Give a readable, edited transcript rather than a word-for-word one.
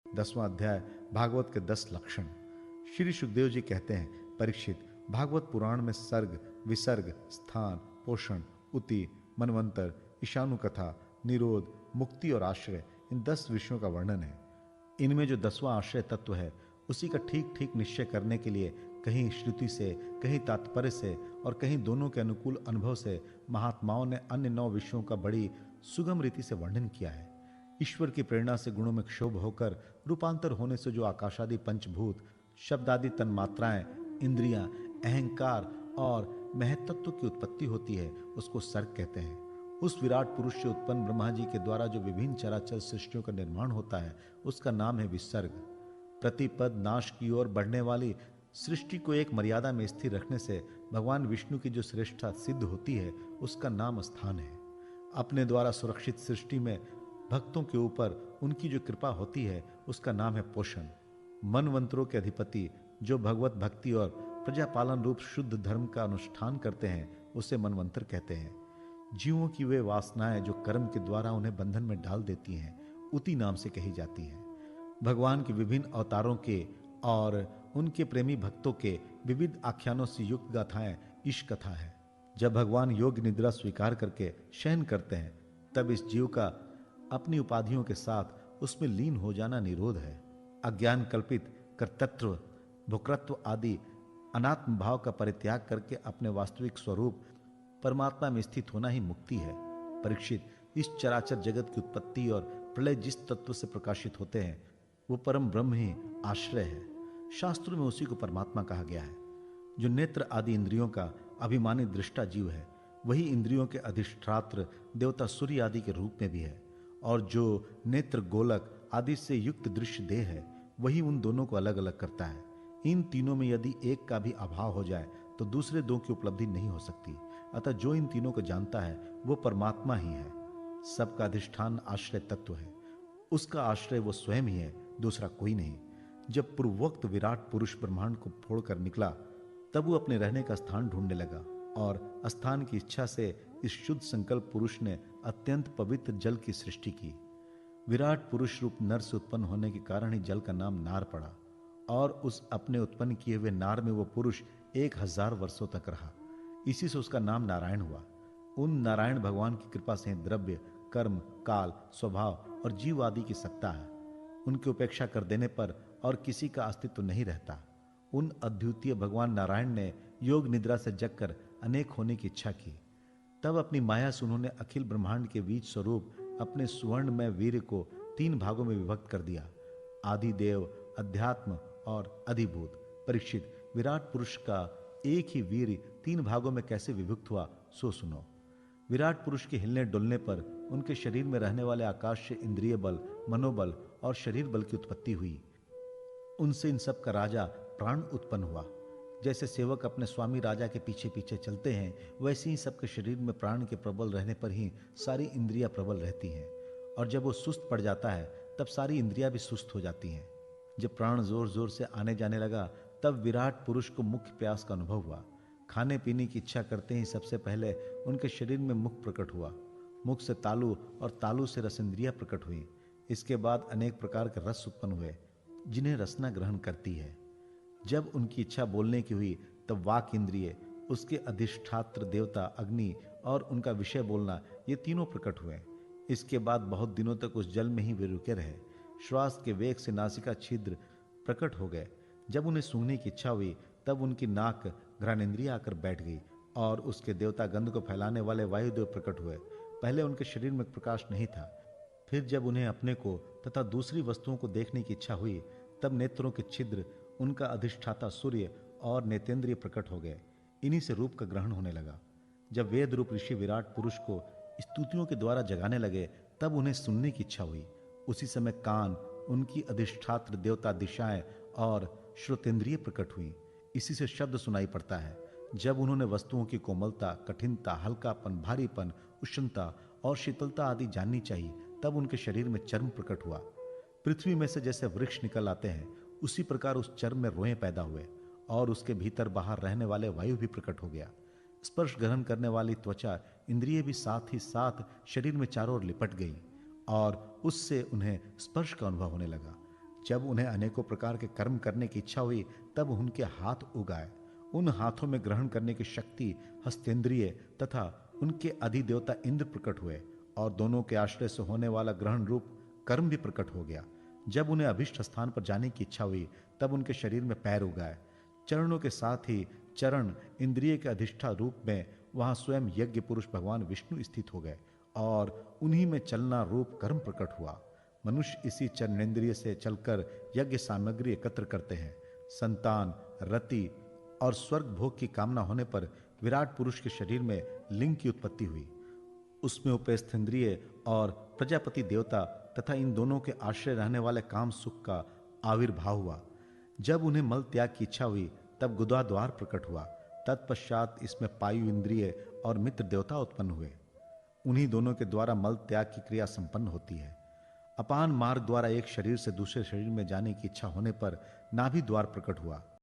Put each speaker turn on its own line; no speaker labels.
10वां अध्याय भागवत के 10 लक्षण। श्री सुखदेव जी कहते हैं, परीक्षित, भागवत पुराण में सर्ग, विसर्ग, स्थान, पोषण, उति, मनवंतर, ईशानु कथा, निरोध, मुक्ति और आश्रय, इन 10 विषयों का वर्णन है। इनमें जो 10वां आश्रय तत्व है, उसी का ठीक ठीक निश्चय करने के लिए कहीं श्रुति से, कहीं तात्पर्य से और कहीं दोनों के अनुकूल अनुभव से महात्माओं ने अन्य 9 विषयों का बड़ी सुगम रीति से वर्णन किया है। ईश्वर की प्रेरणा से गुणों में क्षोभ होकर रूपांतर होने से जो आकाशादि पंचभूत, शब्दादि तन्मात्राएं, इंद्रियां, अहंकार और महत्त्व की उत्पत्ति होती है, उसको सर्ग कहते हैं। उस विराट पुरुष से उत्पन्न ब्रह्मा जी के द्वारा जो विभिन्न चराचर सृष्टियों का निर्माण होता है, उसका नाम है विसर्ग। प्रतिपद नाश की ओर बढ़ने वाली सृष्टि को एक मर्यादा में स्थिर रखने से भगवान विष्णु की जो श्रेष्ठता सिद्ध होती है, उसका नाम स्थान है। अपने द्वारा सुरक्षित सृष्टि में भक्तों के ऊपर उनकी जो कृपा होती है, उसका नाम है पोषण। मनवंतरों के अधिपति जो भगवत भक्ति और प्रजापालन रूप शुद्ध धर्म का अनुष्ठान करते हैं, उसे मनवंतर कहते हैं। जीवों की वे वासनाएं जो कर्म के द्वारा उन्हें बंधन में डाल देती हैं, उति नाम से कही जाती हैं। भगवान के विभिन्न अवतारों के और उनके प्रेमी भक्तों के विविध आख्यानों से युक्त गाथाएं ईश कथा है। जब भगवान योग निद्रा स्वीकार करके शयन करते हैं, तब इस जीव का अपनी उपाधियों के साथ उसमें लीन हो जाना निरोध है। अज्ञान कल्पित कर्तृत्व, भोक्तृत्व आदि अनात्म भाव का परित्याग करके अपने वास्तविक स्वरूप परमात्मा में स्थित होना ही मुक्ति है। परीक्षित, इस चराचर जगत की उत्पत्ति और प्रलय जिस तत्व से प्रकाशित होते हैं, वो परम ब्रह्म ही आश्रय है। शास्त्रों में उसी को परमात्मा कहा गया है। जो नेत्र आदि इंद्रियों का अभिमानी दृष्टा जीव है, वही इंद्रियों के अधिष्ठात्र देवता सूर्य आदि के रूप में भी है। और जो नेत्र गोलक आदि से युक्त दृश्य देह है, वही उन दोनों को अलग अलग करता है। इन तीनों में यदि एक का भी अभाव हो जाए तो दूसरे दो की उपलब्धि नहीं हो सकती। अतः जो इन तीनों को जानता है, वो परमात्मा ही है। सबका अधिष्ठान आश्रय तत्व है। उसका आश्रय वो स्वयं ही है, दूसरा कोई नहीं। जब पूर्वोक्त विराट पुरुष ब्रह्मांड को फोड़कर निकला, तब वो अपने रहने का स्थान ढूंढने लगा और स्थान की इच्छा से इस शुद्ध संकल्प पुरुष ने अत्यंत पवित्र जल की सृष्टि की। विराट पुरुष रूप नर से उत्पन्न होने के कारण ही जल का नाम नार पड़ा और उस अपने उत्पन्न किए हुए नार में वो पुरुष 1000 वर्षों तक रहा। इसी से उसका नाम नारायण हुआ। उन नारायण भगवान की कृपा से द्रव्य, कर्म, काल, स्वभाव और जीव आदि की सत्ता है। उनकी उपेक्षा कर देने पर और किसी का अस्तित्व नहीं रहता। उन अद्वितीय भगवान नारायण ने योग निद्रा से जगकर अनेक होने की इच्छा की। तब अपनी माया से उन्होंने अखिल ब्रह्मांड के बीज स्वरूप अपने स्वर्ण में वीर्य को 3 भागों में विभक्त कर दिया, आदिदेव, अध्यात्म और अधिभूत। परीक्षित, विराट पुरुष का एक ही वीर्य 3 भागों में कैसे विभक्त हुआ, सो सुनो। विराट पुरुष के हिलने डुलने पर उनके शरीर में रहने वाले आकाश से इंद्रिय बल, मनोबल और शरीर बल की उत्पत्ति हुई। उनसे इन सब का राजा प्राण उत्पन्न हुआ। जैसे सेवक अपने स्वामी राजा के पीछे पीछे चलते हैं, वैसे ही सबके शरीर में प्राण के प्रबल रहने पर ही सारी इंद्रियां प्रबल रहती हैं। और जब वो सुस्त पड़ जाता है, तब सारी इंद्रियां भी सुस्त हो जाती हैं। जब प्राण जोर जोर से आने जाने लगा, तब विराट पुरुष को मुख्य प्यास का अनुभव हुआ। खाने पीने की इच्छा करते ही सबसे पहले उनके शरीर में मुख प्रकट हुआ। मुख से तालु और तालु से रसेंद्रियां प्रकट हुई। इसके बाद अनेक प्रकार के रस उत्पन्न हुए, जिन्हें रसना ग्रहण करती है। जब उनकी इच्छा बोलने की हुई, तब वाक इंद्रिय, उसके अधिष्ठात्र देवता अग्नि और उनका विषय बोलना, ये तीनों प्रकट हुए। इसके बाद बहुत दिनों तक उस जल में ही वे रुके रहे। श्वास के वेग से नासिका छिद्र प्रकट हो गए। जब उन्हें सूंघने की इच्छा हुई, तब उनकी नाक घ्राणेन्द्रिय आकर बैठ गई और उसके देवता गंध को फैलाने वाले वायुदेव प्रकट हुए। पहले उनके शरीर में प्रकाश नहीं था। फिर जब उन्हें अपने को तथा दूसरी वस्तुओं को देखने की इच्छा हुई, तब नेत्रों के छिद्र, उनका अधिष्ठाता सूर्य और नेतेंद्रिय प्रकट हो गए। इन्हीं से रूप का ग्रहण होने लगा। जब वेद रूप ऋषि विराट पुरुष को स्तुतियों के द्वारा जगाने लगे, तब उन्हें सुनने की इच्छा हुई। उसी समय कान, उनकी अधिष्ठात्र देवता दिशाएं और श्रोतेंद्रिय प्रकट हुई। इसी से शब्द सुनाई पड़ता है। जब उन्होंने वस्तुओं की कोमलता, कठिनता, हल्कापन, भारीपन, उष्णता और शीतलता आदि जाननी चाहिए, तब उनके शरीर में चर्म प्रकट हुआ। पृथ्वी में से जैसे वृक्ष निकल आते हैं, उसी प्रकार उस चर्म में रोएं पैदा हुए और उसके भीतर बाहर रहने वाले वायु भी प्रकट हो गया। स्पर्श ग्रहण करने वाली त्वचा, इंद्रिय भी साथ ही साथ शरीर में चारों ओर लिपट गई और उससे उन्हें स्पर्श का अनुभव होने लगा। जब उन्हें अनेकों प्रकार के कर्म करने की इच्छा हुई तब उनके हाथ उगाए। उन हाथों में ग्रहण करने की शक्ति हस्तेंद्रिय तथा उनके अधिदेवता इंद्र प्रकट हुए और दोनों के आश्रय से होने वाला ग्रहण रूप कर्म भी प्रकट हो गया। जब उन्हें अभिष्ट स्थान पर जाने की इच्छा हुई तब उनके शरीर में पैर उगाए। चरणों के साथ ही चरण इंद्रिय के अधिष्ठा रूप में वहां स्वयं यज्ञ पुरुष भगवान विष्णु स्थित हो गए और उन्हीं में चलना रूप कर्म प्रकट हुआ। मनुष्य इसी चरणेन्द्रिय से चलकर यज्ञ सामग्री एकत्र करते हैं। संतान, रति और स्वर्ग भोग की कामना होने पर विराट पुरुष के शरीर में लिंग की उत्पत्ति हुई। उसमें उपस्थेंद्रिय और प्रजापति देवता तथा इन दोनों के आश्रय रहने वाले काम सुख का आविर्भाव हुआ। जब उन्हें मल त्याग की इच्छा हुई तब गुदा द्वार प्रकट हुआ। तत्पश्चात इसमें पायु इंद्रिय और मित्र देवता उत्पन्न हुए। उन्हीं दोनों के द्वारा मल त्याग की क्रिया संपन्न होती है। अपान मार्ग द्वारा एक शरीर से दूसरे शरीर में जाने की इच्छा होने पर नाभि द्वार प्रकट हुआ।